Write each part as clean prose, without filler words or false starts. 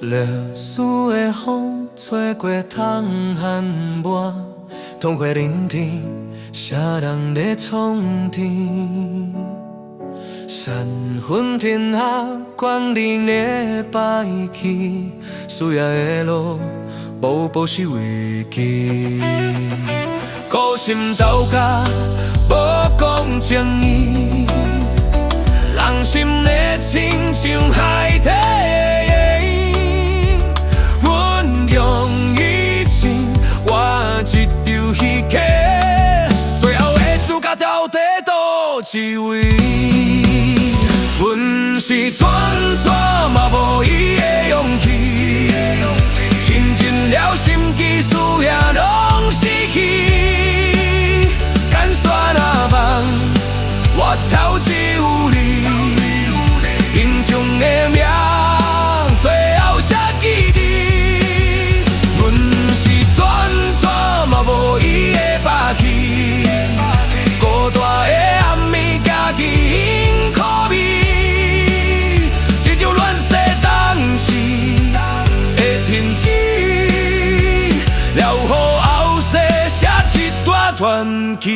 历史的风吹过窗含抹，痛过冷天，啥人在创天？山昏天下，关你的摆起，需要的路，步步是危机。孤心斗角，无讲正义，人心的亲像海底的影，阮用意情换一场戏剧，最后的主角到底倒一位？阮是全嘛无伊的勇气，倾尽了心机，事业拢失去，干山啊梦，我头只有你，英雄的名，最后写记忆。阮是全嘛无伊的霸气，孤单的暗暝，家己因可悲。了予后世写一段传奇。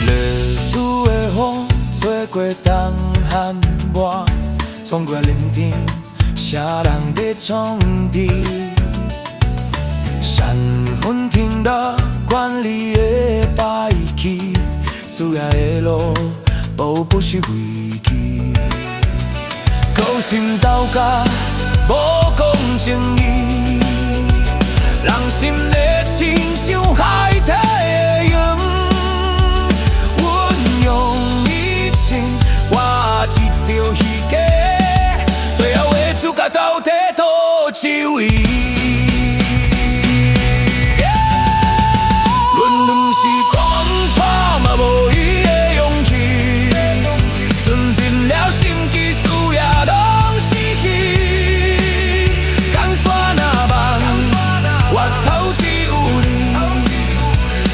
历史的风吹过冬和抹，冲过冷天，啥人在创治？山昏天落，管理的摆起，需要的路，步步是危机。勾心斗角，无讲正义，人心的亲像海底的影，阮用意情换一场戏剧，最后的主角到底倒一位？阮两是全嘛无伊的勇气，存尽了心机，事业拢失去，干山啊梦，我头只有你，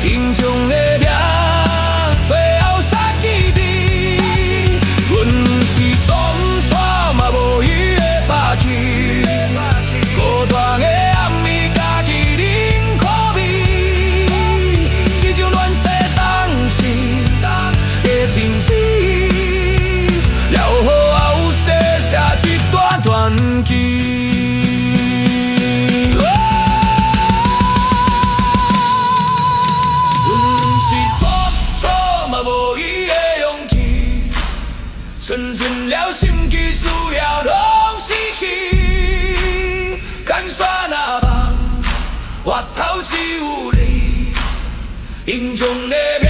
英雄的名，最后写记忆。阮是全嘛无伊的霸气，孤单的暗暝，家己忍可悲，这场乱世当时的停止，了予后世写一段传奇。存尽了心机，事业拢失去，干山啊梦，我头只有你，英雄的名，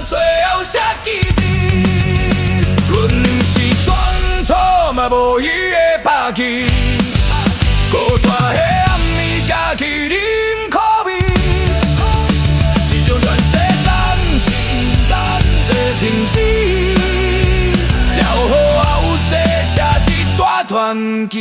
最后写记忆。阮是全嘛无伊的霸气，孤单的暗暝，家己忍可悲，这种乱世当时这停止。了予后世写一段传奇。